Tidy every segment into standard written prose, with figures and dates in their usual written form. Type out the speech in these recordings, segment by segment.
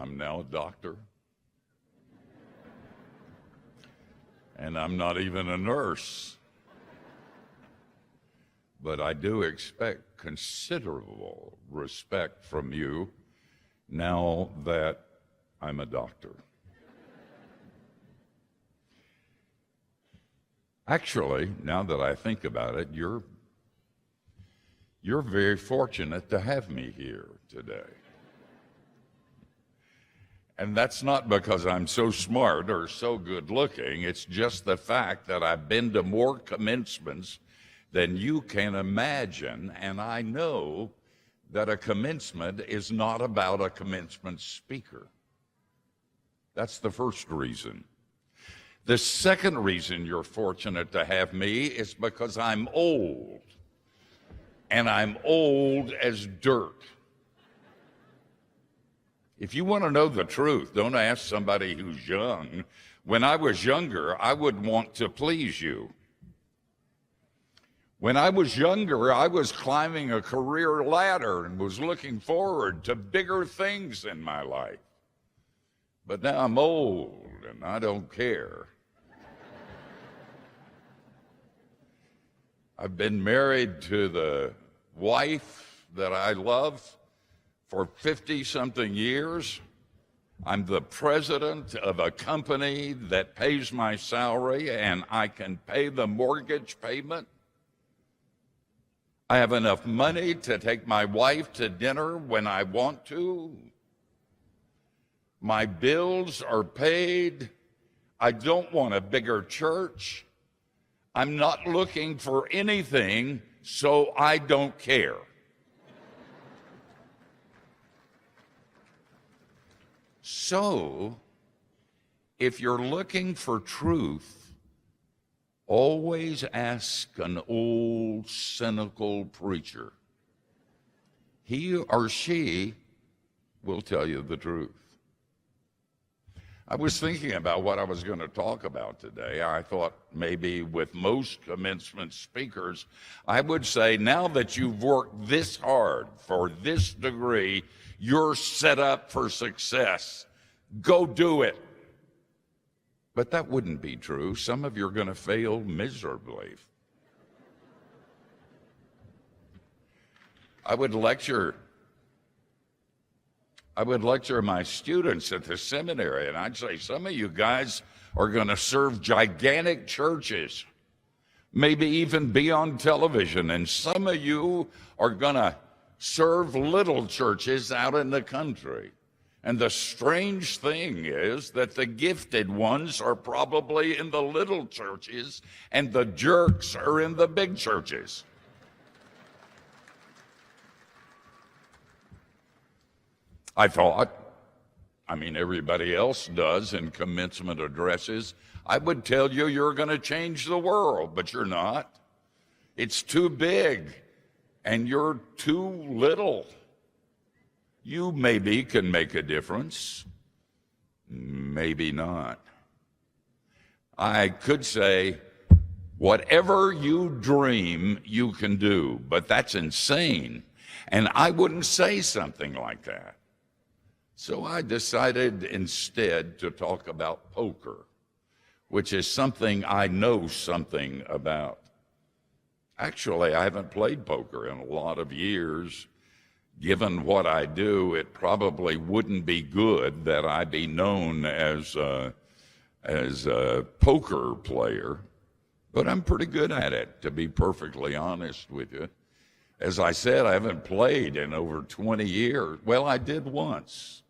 I'm now a doctor. And I'm not even a nurse. But I do expect considerable respect from you now that I'm a doctor. Actually, now that I think about it, you're very fortunate to have me here today. And that's not because I'm so smart or so good looking. It's just the fact that I've been to more commencements than you can imagine. And I know that a commencement is not about a commencement speaker. That's the first reason. The second reason you're fortunate to have me is because I'm old. And I'm old as dirt. If you want to know the truth, don't ask somebody who's young. When I was younger, I would want to please you. When I was younger, I was climbing a career ladder and was looking forward to bigger things in my life. But now I'm old and I don't care. I've been married to the wife that I love for 50-something years. I'm the president of a company that pays my salary and I can pay the mortgage payment. I have enough money to take my wife to dinner when I want to. My bills are paid. I don't want a bigger church. I'm not looking for anything, so I don't care. So, if you're looking for truth, always ask an old, cynical preacher. He or she will tell you the truth. I was thinking about what I was going to talk about today. I thought maybe with most commencement speakers, I would say, now that you've worked this hard for this degree, you're set up for success. Go do it. But that wouldn't be true. Some of you are going to fail miserably. I would lecture my students at the seminary, and I'd say, some of you guys are going to serve gigantic churches, maybe even be on television, and some of you are going to serve little churches out in the country. And the strange thing is that the gifted ones are probably in the little churches, and the jerks are in the big churches. I thought, everybody else does in commencement addresses, I would tell you you're going to change the world, but you're not. It's too big, and you're too little. You maybe can make a difference, maybe not. I could say, whatever you dream, you can do, but that's insane, and I wouldn't say something like that. So I decided instead to talk about poker, which is something I know something about. Actually, I haven't played poker in a lot of years. Given what I do, it probably wouldn't be good that I be known as a poker player, but I'm pretty good at it, to be perfectly honest with you. As I said, I haven't played in over 20 years. Well, I did once.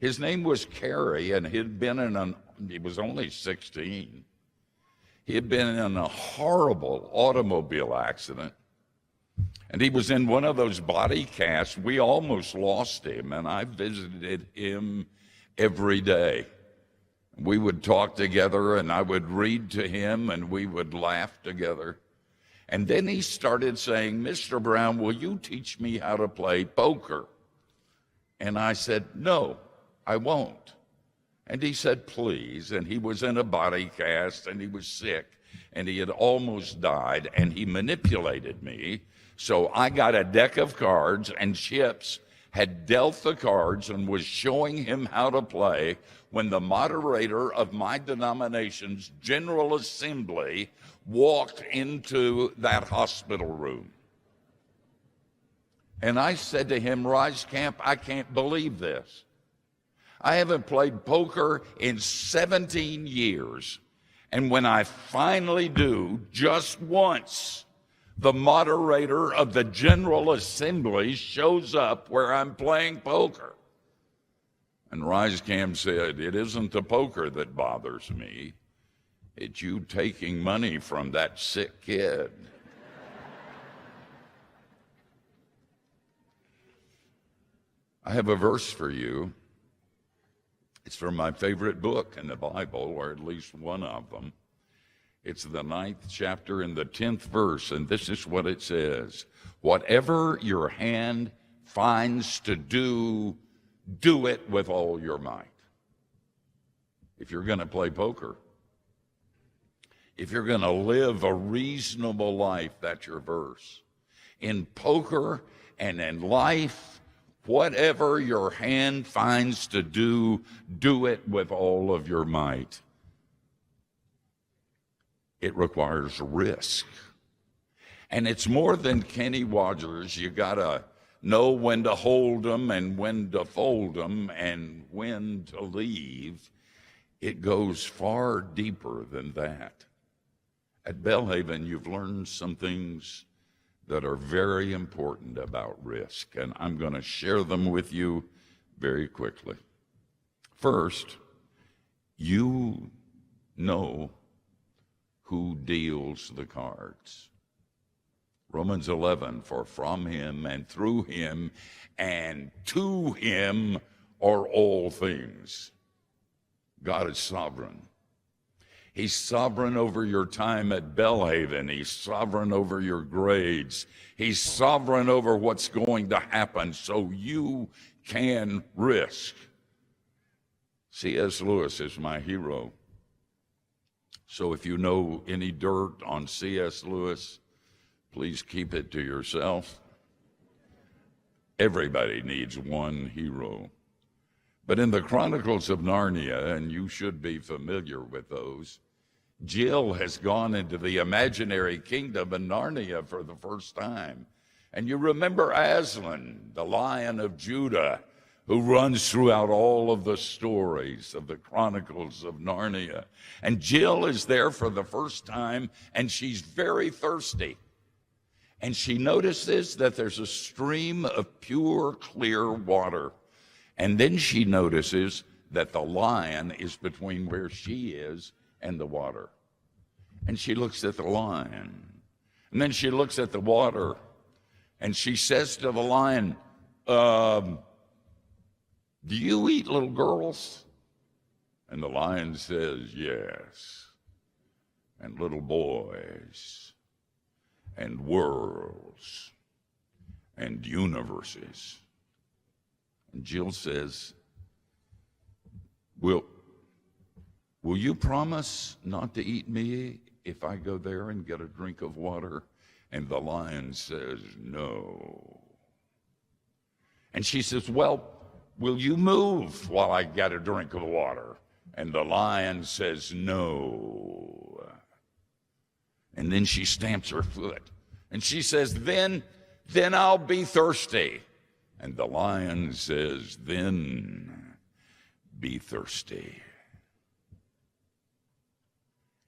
His name was Kerry, and he was only 16. He had been in a horrible automobile accident, and he was in one of those body casts. We almost lost him, and I visited him every day. We would talk together, and I would read to him, and we would laugh together. And then he started saying, "Mr. Brown, will you teach me how to play poker?" And I said, "No, I won't." And he said, "Please." And he was in a body cast, and he was sick, and he had almost died, and he manipulated me. So I got a deck of cards and chips, had dealt the cards and was showing him how to play when the moderator of my denomination's General Assembly walked into that hospital room. And I said to him, Rise Camp, I can't believe this. I haven't played poker in 17 years. And when I finally do, just once, the moderator of the General Assembly shows up where I'm playing poker. And Rise Camp said, It isn't the poker that bothers me. It's you taking money from that sick kid. I have a verse for you. It's from my favorite book in the Bible, or at least one of them. It's the 9th chapter and the 10th verse, and this is what it says. Whatever your hand finds to do, do it with all your might. If you're going to play poker, if you're going to live a reasonable life, that's your verse. In poker and in life, whatever your hand finds to do, do it with all of your might. It requires risk. And it's more than Kenny Rogers. You got to know when to hold them and when to fold them and when to leave. It goes far deeper than that. At Belhaven, you've learned some things that are very important about risk, and I'm going to share them with you very quickly. First, you know who deals the cards. Romans 11, for from him and through him and to him are all things. God is sovereign. He's sovereign over your time at Belhaven. He's sovereign over your grades. He's sovereign over what's going to happen, so you can risk. C.S. Lewis is my hero. So if you know any dirt on C.S. Lewis, please keep it to yourself. Everybody needs one hero. But in the Chronicles of Narnia, and you should be familiar with those, Jill has gone into the imaginary kingdom in Narnia for the first time. And you remember Aslan, the Lion of Judah, who runs throughout all of the stories of the Chronicles of Narnia. And Jill is there for the first time, and she's very thirsty. And she notices that there's a stream of pure, clear water. And then she notices that the lion is between where she is and the water. And she looks at the lion. And then she looks at the water. And she says to the lion, do you eat little girls? And the lion says, yes. And little boys. And worlds. And universes. And Jill says, will you promise not to eat me if I go there and get a drink of water? And the lion says, no. And she says, well, will you move while I get a drink of water? And the lion says, no. And then she stamps her foot. And she says, then I'll be thirsty. And the lion says, then be thirsty.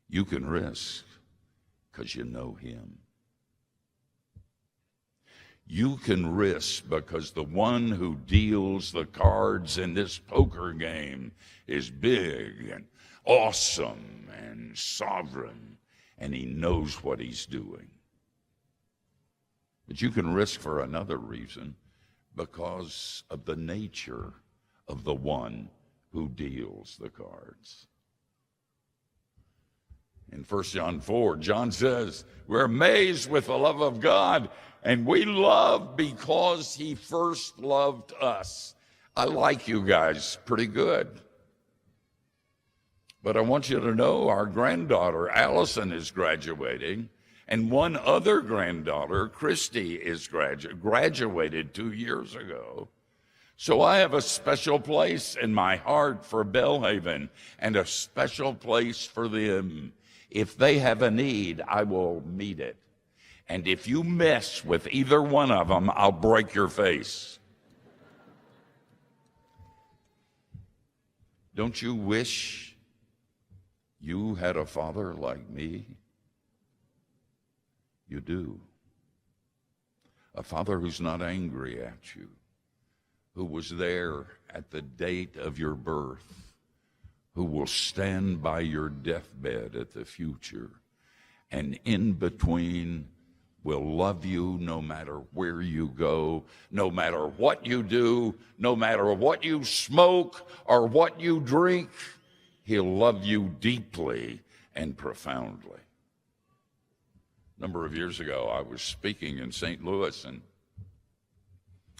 You can risk because you know him. You can risk because the one who deals the cards in this poker game is big and awesome and sovereign, and he knows what he's doing. But you can risk for another reason, because of the nature of the one who deals the cards. In 1 John 4, John says, we're amazed with the love of God, and we love because he first loved us. I like you guys pretty good. But I want you to know our granddaughter, Allison, is graduating, and one other granddaughter, Christy, is graduated 2 years ago. So I have a special place in my heart for Belhaven and a special place for them. If they have a need, I will meet it. And if you mess with either one of them, I'll break your face. Don't you wish you had a father like me? You do. A father who's not angry at you, who was there at the date of your birth, who will stand by your deathbed at the future, and in between will love you no matter where you go, no matter what you do, no matter what you smoke or what you drink. He'll love you deeply and profoundly. A number of years ago, I was speaking in St. Louis and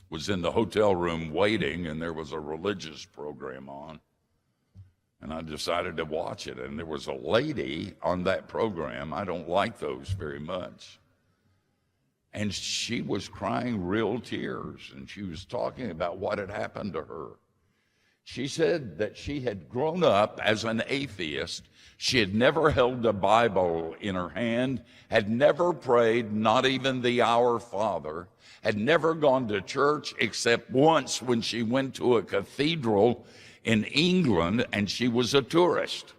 was in the hotel room waiting, and there was a religious program on. And I decided to watch it, and there was a lady on that program. I don't like those very much. And she was crying real tears, and she was talking about what had happened to her. She said that she had grown up as an atheist. She had never held a Bible in her hand, had never prayed, not even the Our Father, had never gone to church except once when she went to a cathedral in England, and she was a tourist.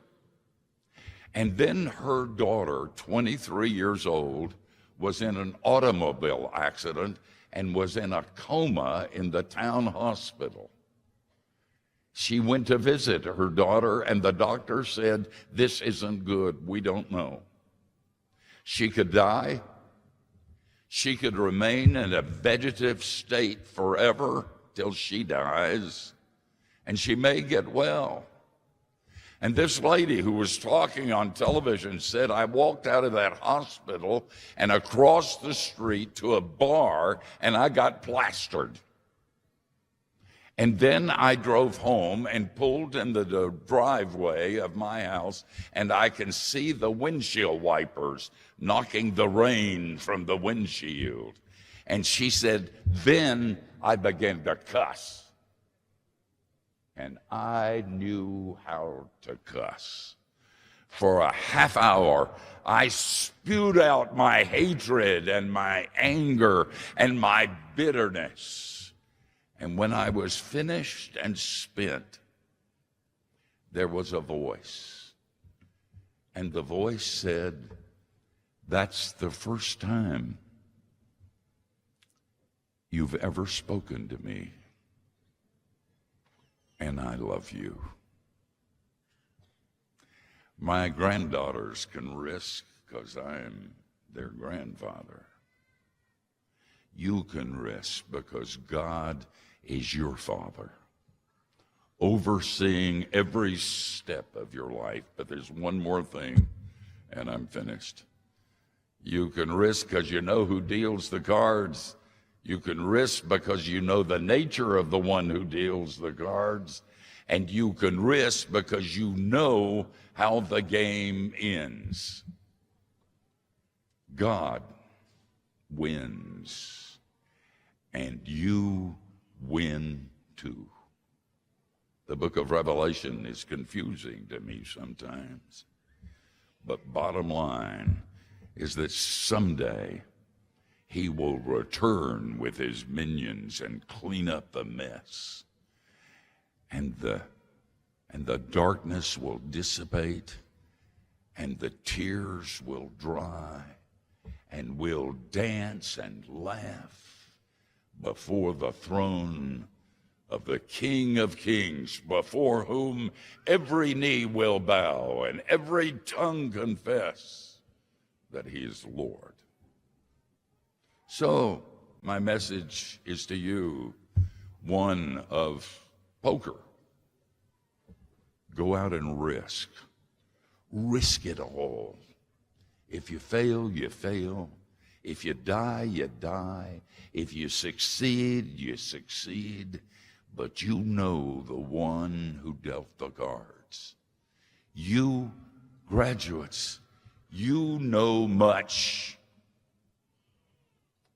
And then her daughter, 23 years old, was in an automobile accident and was in a coma in the town hospital. She went to visit her daughter, and the doctor said, "This isn't good. We don't know." She could die. She could remain in a vegetative state forever till she dies, and she may get well. And this lady who was talking on television said, "I walked out of that hospital and across the street to a bar, and I got plastered. And then I drove home and pulled into the driveway of my house, and I can see the windshield wipers knocking the rain from the windshield." And she said, "Then I began to cuss. And I knew how to cuss. For a half hour, I spewed out my hatred and my anger and my bitterness. And when I was finished and spent, there was a voice. And the voice said, 'That's the first time you've ever spoken to me. And I love you.' My granddaughters can risk because I'm their grandfather. You can risk because God is your Father, overseeing every step of your life. But there's one more thing, and I'm finished. You can risk because you know who deals the cards. You can risk because you know the nature of the one who deals the cards. And you can risk because you know how the game ends. God wins, and you win too. The book of Revelation is confusing to me sometimes. But bottom line is that someday he will return with his minions and clean up the mess. And the darkness will dissipate, and the tears will dry, and we'll dance and laugh before the throne of the King of Kings, before whom every knee will bow and every tongue confess that he is Lord. So my message is to you one of poker. Go out and risk. Risk it all. If you fail, you fail. If you die, you die. If you succeed, you succeed. But you know the one who dealt the cards. You graduates, you know much.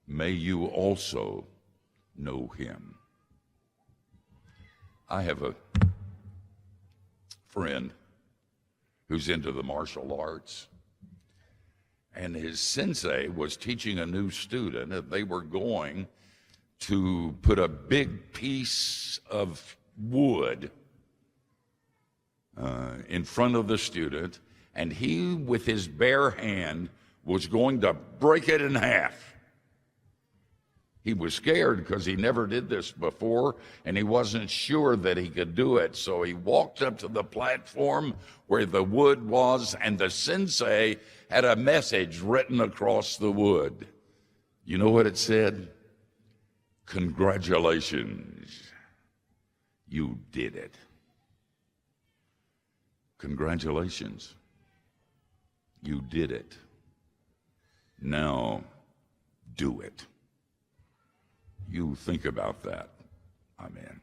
May you also know him. I have a friend who's into the martial arts, and his sensei was teaching a new student that they were going to put a big piece of wood in front of the student, and he, with his bare hand, was going to break it in half. He was scared because he never did this before, and he wasn't sure that he could do it. So he walked up to the platform where the wood was, and the sensei had a message written across the wood. You know what it said? Congratulations, you did it. Congratulations, you did it. Now, do it. You think about that. Amen.